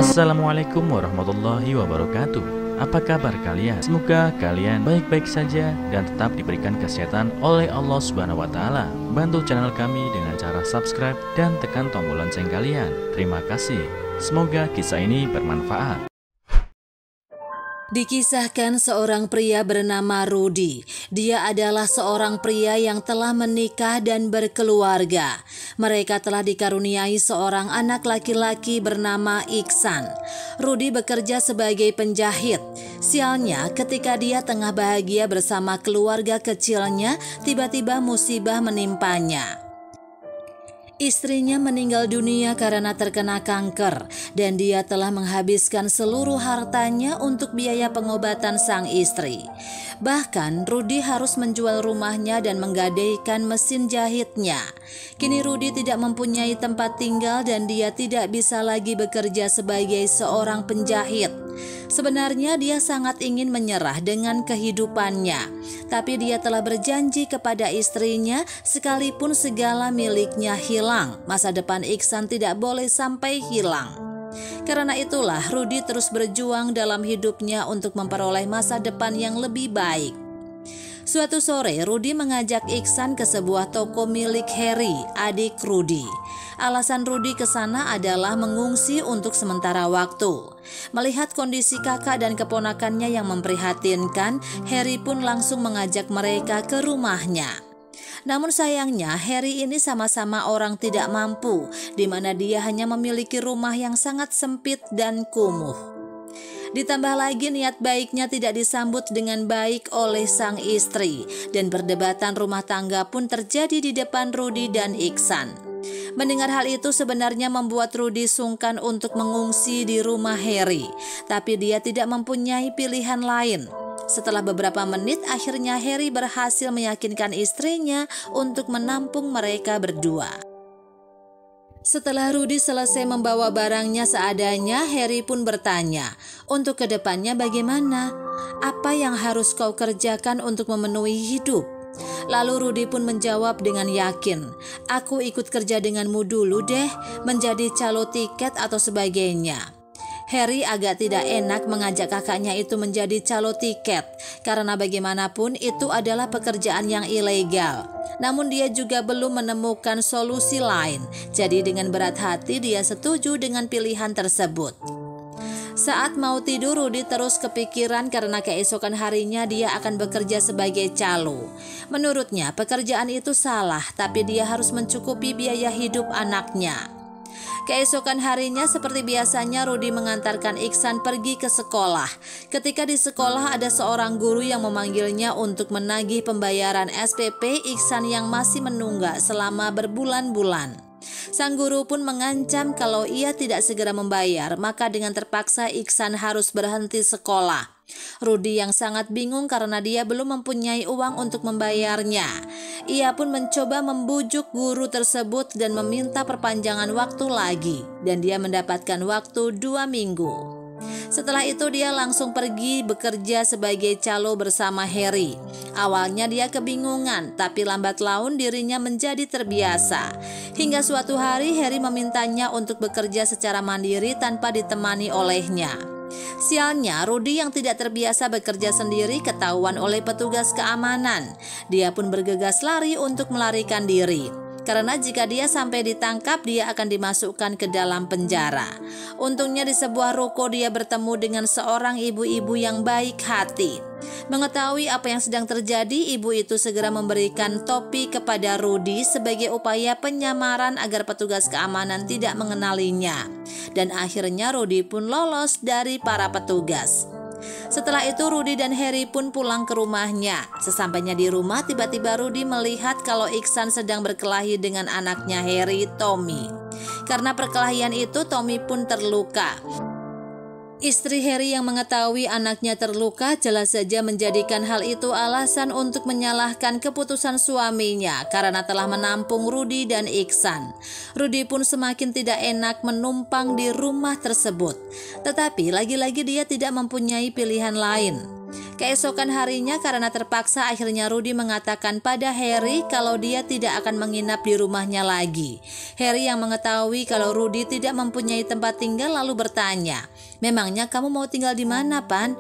Assalamualaikum warahmatullahi wabarakatuh. Apa kabar kalian? Semoga kalian baik-baik saja dan tetap diberikan kesehatan oleh Allah Subhanahu wa Ta'ala. Bantu channel kami dengan cara subscribe dan tekan tombol lonceng kalian. Terima kasih. Semoga kisah ini bermanfaat. Dikisahkan seorang pria bernama Rudi. Dia adalah seorang pria yang telah menikah dan berkeluarga. Mereka telah dikaruniai seorang anak laki-laki bernama Iksan. Rudi bekerja sebagai penjahit. Sialnya, ketika dia tengah bahagia bersama keluarga kecilnya, tiba-tiba musibah menimpanya. Istrinya meninggal dunia karena terkena kanker dan dia telah menghabiskan seluruh hartanya untuk biaya pengobatan sang istri. Bahkan Rudi harus menjual rumahnya dan menggadaikan mesin jahitnya. Kini Rudi tidak mempunyai tempat tinggal dan dia tidak bisa lagi bekerja sebagai seorang penjahit. Sebenarnya dia sangat ingin menyerah dengan kehidupannya, tapi dia telah berjanji kepada istrinya sekalipun segala miliknya hilang, masa depan Iksan tidak boleh sampai hilang. Karena itulah Rudi terus berjuang dalam hidupnya untuk memperoleh masa depan yang lebih baik. Suatu sore Rudi mengajak Iksan ke sebuah toko milik Harry, adik Rudi. Alasan Rudi ke sana adalah mengungsi untuk sementara waktu. Melihat kondisi kakak dan keponakannya yang memprihatinkan, Harry pun langsung mengajak mereka ke rumahnya. Namun sayangnya Harry ini sama-sama orang tidak mampu, di mana dia hanya memiliki rumah yang sangat sempit dan kumuh. Ditambah lagi niat baiknya tidak disambut dengan baik oleh sang istri dan perdebatan rumah tangga pun terjadi di depan Rudi dan Iksan. Mendengar hal itu sebenarnya membuat Rudi sungkan untuk mengungsi di rumah Harry, tapi dia tidak mempunyai pilihan lain. Setelah beberapa menit akhirnya Harry berhasil meyakinkan istrinya untuk menampung mereka berdua. Setelah Rudi selesai membawa barangnya seadanya, Harry pun bertanya, "Untuk kedepannya bagaimana? Apa yang harus kau kerjakan untuk memenuhi hidup?" Lalu Rudi pun menjawab dengan yakin, "Aku ikut kerja denganmu dulu deh, menjadi calo tiket atau sebagainya." Harry agak tidak enak mengajak kakaknya itu menjadi calo tiket, karena bagaimanapun itu adalah pekerjaan yang ilegal. Namun dia juga belum menemukan solusi lain, jadi dengan berat hati dia setuju dengan pilihan tersebut. Saat mau tidur Rudi terus kepikiran karena keesokan harinya dia akan bekerja sebagai calo. Menurutnya pekerjaan itu salah, tapi dia harus mencukupi biaya hidup anaknya. Keesokan harinya seperti biasanya Rudi mengantarkan Iksan pergi ke sekolah. Ketika di sekolah ada seorang guru yang memanggilnya untuk menagih pembayaran SPP Iksan yang masih menunggak selama berbulan-bulan. Sang guru pun mengancam kalau ia tidak segera membayar, maka dengan terpaksa Iksan harus berhenti sekolah. Rudi yang sangat bingung karena dia belum mempunyai uang untuk membayarnya. Ia pun mencoba membujuk guru tersebut dan meminta perpanjangan waktu lagi, dan dia mendapatkan waktu 2 minggu. Setelah itu dia langsung pergi bekerja sebagai calo bersama Harry. Awalnya dia kebingungan, tapi lambat laun dirinya menjadi terbiasa. Hingga suatu hari Harry memintanya untuk bekerja secara mandiri tanpa ditemani olehnya. Sialnya, Rudi yang tidak terbiasa bekerja sendiri ketahuan oleh petugas keamanan. Dia pun bergegas lari untuk melarikan diri. Karena jika dia sampai ditangkap, dia akan dimasukkan ke dalam penjara. Untungnya di sebuah ruko dia bertemu dengan seorang ibu-ibu yang baik hati. Mengetahui apa yang sedang terjadi, ibu itu segera memberikan topi kepada Rudi sebagai upaya penyamaran agar petugas keamanan tidak mengenalinya. Dan akhirnya Rudi pun lolos dari para petugas. Setelah itu Rudi dan Harry pun pulang ke rumahnya. Sesampainya di rumah tiba-tiba Rudi melihat kalau Iksan sedang berkelahi dengan anaknya Harry, Tommy. Karena perkelahian itu Tommy pun terluka. Istri Harry yang mengetahui anaknya terluka jelas saja menjadikan hal itu alasan untuk menyalahkan keputusan suaminya karena telah menampung Rudi dan Iksan. Rudi pun semakin tidak enak menumpang di rumah tersebut. Tetapi lagi-lagi dia tidak mempunyai pilihan lain. Keesokan harinya karena terpaksa akhirnya Rudy mengatakan pada Harry kalau dia tidak akan menginap di rumahnya lagi. Harry yang mengetahui kalau Rudy tidak mempunyai tempat tinggal lalu bertanya, "Memangnya kamu mau tinggal di mana, Pan?"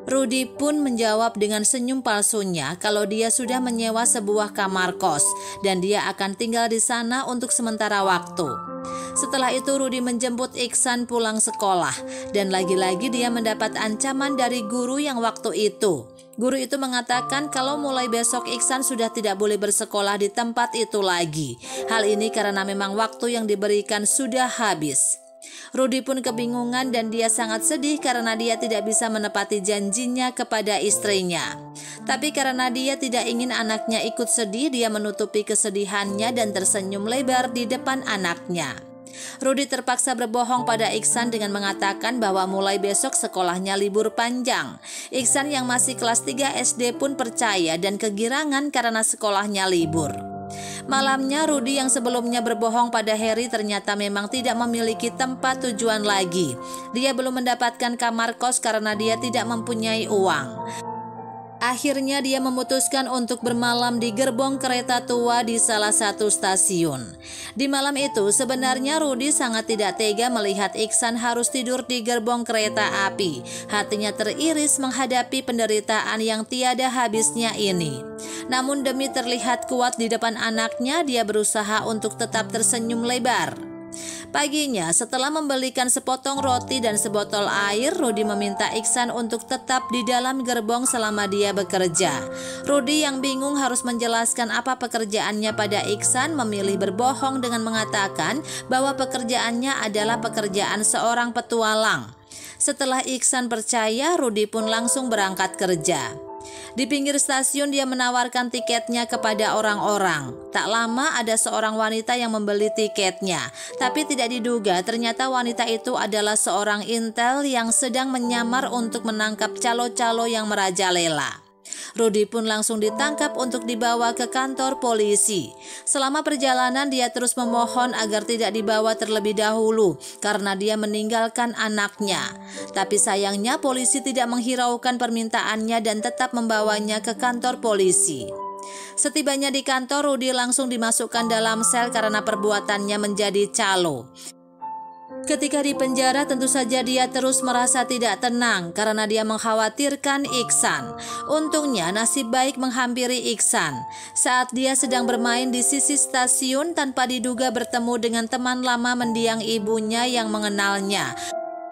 Rudy pun menjawab dengan senyum palsunya kalau dia sudah menyewa sebuah kamar kos dan dia akan tinggal di sana untuk sementara waktu. Setelah itu Rudy menjemput Iksan pulang sekolah dan lagi-lagi dia mendapat ancaman dari guru yang waktu itu. Guru itu mengatakan kalau mulai besok Iksan sudah tidak boleh bersekolah di tempat itu lagi. Hal ini karena memang waktu yang diberikan sudah habis. Rudy pun kebingungan dan dia sangat sedih karena dia tidak bisa menepati janjinya kepada istrinya. Tapi karena dia tidak ingin anaknya ikut sedih, dia menutupi kesedihannya dan tersenyum lebar di depan anaknya. Rudy terpaksa berbohong pada Iksan dengan mengatakan bahwa mulai besok sekolahnya libur panjang. Iksan yang masih kelas 3 SD pun percaya dan kegirangan karena sekolahnya libur. Malamnya Rudy yang sebelumnya berbohong pada Harry ternyata memang tidak memiliki tempat tujuan lagi. Dia belum mendapatkan kamar kos karena dia tidak mempunyai uang. Akhirnya dia memutuskan untuk bermalam di gerbong kereta tua di salah satu stasiun. Di malam itu sebenarnya Rudy sangat tidak tega melihat Iksan harus tidur di gerbong kereta api. Hatinya teriris menghadapi penderitaan yang tiada habisnya ini. Namun demi terlihat kuat di depan anaknya, dia berusaha untuk tetap tersenyum lebar. Paginya, setelah membelikan sepotong roti dan sebotol air, Rudy meminta Iksan untuk tetap di dalam gerbong selama dia bekerja. Rudy yang bingung harus menjelaskan apa pekerjaannya pada Iksan memilih berbohong dengan mengatakan bahwa pekerjaannya adalah pekerjaan seorang petualang. Setelah Iksan percaya, Rudy pun langsung berangkat kerja. Di pinggir stasiun dia menawarkan tiketnya kepada orang-orang. Tak lama ada seorang wanita yang membeli tiketnya. Tapi tidak diduga ternyata wanita itu adalah seorang intel yang sedang menyamar untuk menangkap calo-calo yang merajalela. Rudy pun langsung ditangkap untuk dibawa ke kantor polisi. Selama perjalanan dia terus memohon agar tidak dibawa terlebih dahulu karena dia meninggalkan anaknya. Tapi sayangnya polisi tidak menghiraukan permintaannya dan tetap membawanya ke kantor polisi. Setibanya di kantor, Rudy langsung dimasukkan dalam sel karena perbuatannya menjadi calo. Ketika di penjara tentu saja dia terus merasa tidak tenang karena dia mengkhawatirkan Iksan. Untungnya nasib baik menghampiri Iksan saat dia sedang bermain di sisi stasiun tanpa diduga bertemu dengan teman lama mendiang ibunya yang mengenalnya.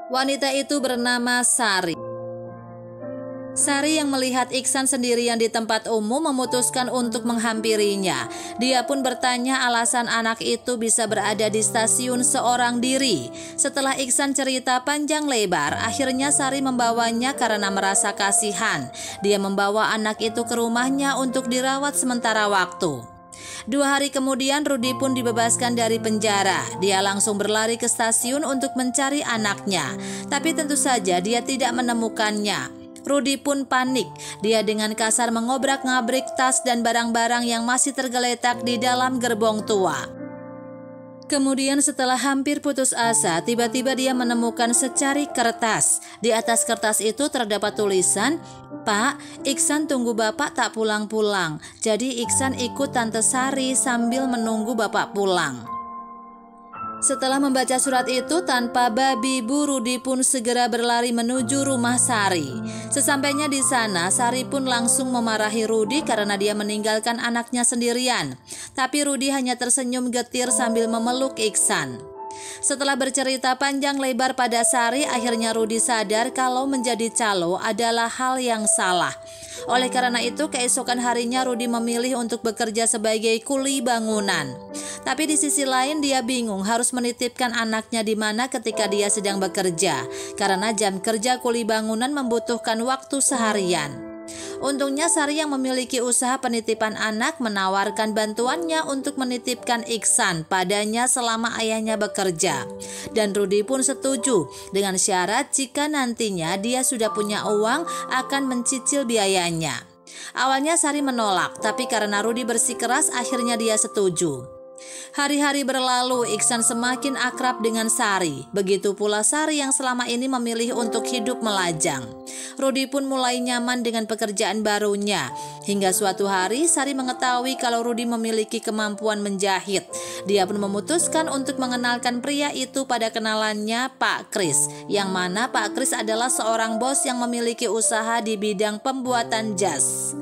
Wanita itu bernama Sari. Sari yang melihat Iksan sendirian di tempat umum memutuskan untuk menghampirinya. Dia pun bertanya alasan anak itu bisa berada di stasiun seorang diri. Setelah Iksan cerita panjang lebar, akhirnya Sari membawanya karena merasa kasihan. Dia membawa anak itu ke rumahnya untuk dirawat sementara waktu. 2 hari kemudian Rudy pun dibebaskan dari penjara. Dia langsung berlari ke stasiun untuk mencari anaknya. Tapi tentu saja dia tidak menemukannya. Rudy pun panik. Dia dengan kasar mengobrak-ngabrik tas dan barang-barang yang masih tergeletak di dalam gerbong tua. Kemudian setelah hampir putus asa, tiba-tiba dia menemukan secari kertas. Di atas kertas itu terdapat tulisan, "Pak, Iksan tunggu Bapak tak pulang-pulang. Jadi Iksan ikut Tante Sari sambil menunggu Bapak pulang." Setelah membaca surat itu, tanpa babi bu, Rudy pun segera berlari menuju rumah Sari. Sesampainya di sana, Sari pun langsung memarahi Rudy karena dia meninggalkan anaknya sendirian. Tapi Rudy hanya tersenyum getir sambil memeluk Iksan. Setelah bercerita panjang lebar pada Sari, akhirnya Rudy sadar kalau menjadi calo adalah hal yang salah. Oleh karena itu, keesokan harinya Rudy memilih untuk bekerja sebagai kuli bangunan. Tapi di sisi lain dia bingung harus menitipkan anaknya di mana ketika dia sedang bekerja, karena jam kerja kuli bangunan membutuhkan waktu seharian. Untungnya Sari yang memiliki usaha penitipan anak menawarkan bantuannya untuk menitipkan Iksan padanya selama ayahnya bekerja. Dan Rudy pun setuju dengan syarat jika nantinya dia sudah punya uang akan mencicil biayanya. Awalnya Sari menolak, tapi karena Rudy bersikeras akhirnya dia setuju. Hari-hari berlalu, Iksan semakin akrab dengan Sari. Begitu pula Sari yang selama ini memilih untuk hidup melajang. Rudi pun mulai nyaman dengan pekerjaan barunya. Hingga suatu hari Sari mengetahui kalau Rudi memiliki kemampuan menjahit. Dia pun memutuskan untuk mengenalkan pria itu pada kenalannya Pak Kris, yang mana Pak Kris adalah seorang bos yang memiliki usaha di bidang pembuatan jas.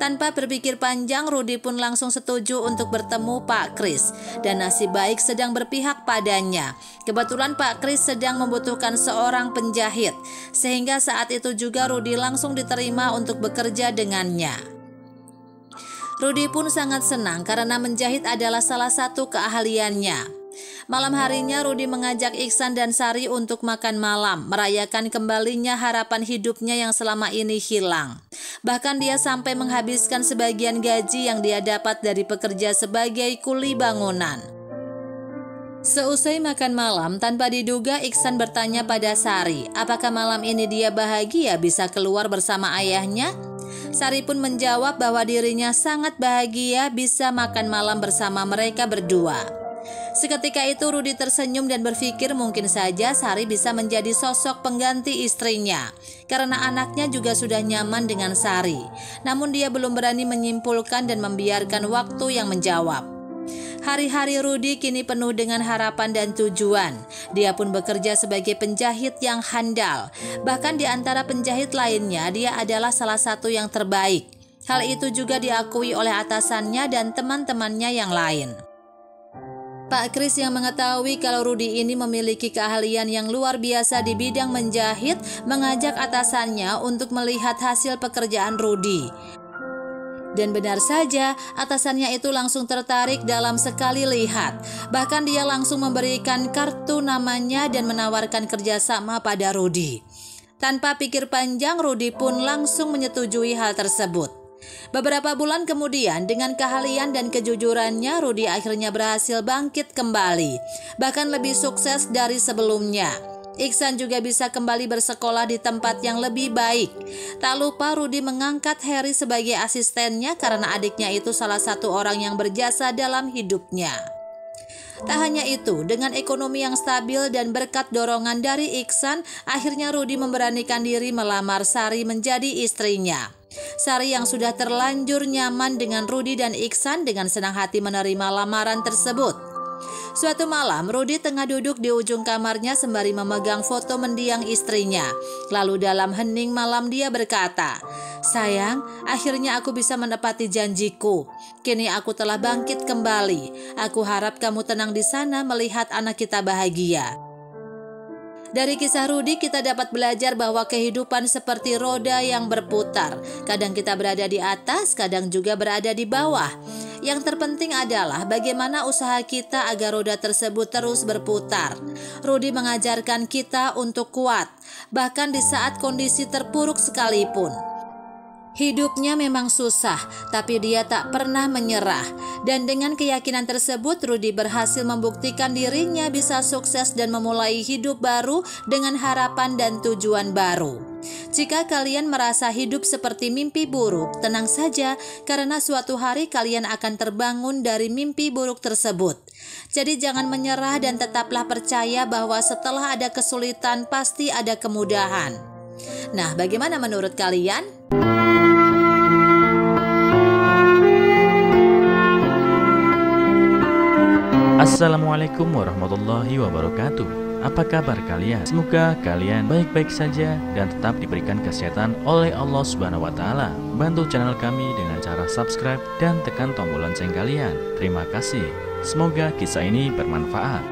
Tanpa berpikir panjang, Rudi pun langsung setuju untuk bertemu Pak Kris, dan nasib baik sedang berpihak padanya. Kebetulan Pak Kris sedang membutuhkan seorang penjahit, sehingga saat itu juga Rudi langsung diterima untuk bekerja dengannya. Rudi pun sangat senang karena menjahit adalah salah satu keahliannya. Malam harinya Rudi mengajak Iksan dan Sari untuk makan malam, merayakan kembalinya harapan hidupnya yang selama ini hilang. Bahkan dia sampai menghabiskan sebagian gaji yang dia dapat dari pekerja sebagai kuli bangunan. Seusai makan malam, tanpa diduga Iksan bertanya pada Sari, apakah malam ini dia bahagia bisa keluar bersama ayahnya? Sari pun menjawab bahwa dirinya sangat bahagia bisa makan malam bersama mereka berdua. Seketika itu Rudi tersenyum dan berpikir mungkin saja Sari bisa menjadi sosok pengganti istrinya, karena anaknya juga sudah nyaman dengan Sari. Namun dia belum berani menyimpulkan dan membiarkan waktu yang menjawab. Hari-hari Rudi kini penuh dengan harapan dan tujuan. Dia pun bekerja sebagai penjahit yang handal. Bahkan di antara penjahit lainnya, dia adalah salah satu yang terbaik. Hal itu juga diakui oleh atasannya dan teman-temannya yang lain. Pak Kris yang mengetahui kalau Rudi ini memiliki keahlian yang luar biasa di bidang menjahit, mengajak atasannya untuk melihat hasil pekerjaan Rudi. Dan benar saja, atasannya itu langsung tertarik dalam sekali lihat. Bahkan dia langsung memberikan kartu namanya dan menawarkan kerjasama pada Rudi. Tanpa pikir panjang, Rudi pun langsung menyetujui hal tersebut. Beberapa bulan kemudian, dengan keahlian dan kejujurannya, Rudi akhirnya berhasil bangkit kembali, bahkan lebih sukses dari sebelumnya. Iksan juga bisa kembali bersekolah di tempat yang lebih baik. Tak lupa Rudi mengangkat Heri sebagai asistennya karena adiknya itu salah satu orang yang berjasa dalam hidupnya. Tak hanya itu, dengan ekonomi yang stabil dan berkat dorongan dari Iksan, akhirnya Rudi memberanikan diri melamar Sari menjadi istrinya. Sari yang sudah terlanjur nyaman dengan Rudi dan Iksan dengan senang hati menerima lamaran tersebut. Suatu malam, Rudi tengah duduk di ujung kamarnya sembari memegang foto mendiang istrinya. Lalu dalam hening malam dia berkata, "Sayang, akhirnya aku bisa menepati janjiku. Kini aku telah bangkit kembali. Aku harap kamu tenang di sana melihat anak kita bahagia." Dari kisah Rudi kita dapat belajar bahwa kehidupan seperti roda yang berputar. Kadang kita berada di atas, kadang juga berada di bawah. Yang terpenting adalah bagaimana usaha kita agar roda tersebut terus berputar. Rudi mengajarkan kita untuk kuat, bahkan di saat kondisi terpuruk sekalipun. Hidupnya memang susah, tapi dia tak pernah menyerah. Dan dengan keyakinan tersebut, Rudi berhasil membuktikan dirinya bisa sukses dan memulai hidup baru dengan harapan dan tujuan baru. Jika kalian merasa hidup seperti mimpi buruk, tenang saja, karena suatu hari kalian akan terbangun dari mimpi buruk tersebut. Jadi jangan menyerah dan tetaplah percaya bahwa setelah ada kesulitan pasti ada kemudahan. Nah, bagaimana menurut kalian? Assalamualaikum warahmatullahi wabarakatuh. Apa kabar kalian? Semoga kalian baik-baik saja dan tetap diberikan kesehatan oleh Allah Subhanahu wa taala. Bantu channel kami dengan cara subscribe dan tekan tombol lonceng kalian. Terima kasih. Semoga kisah ini bermanfaat.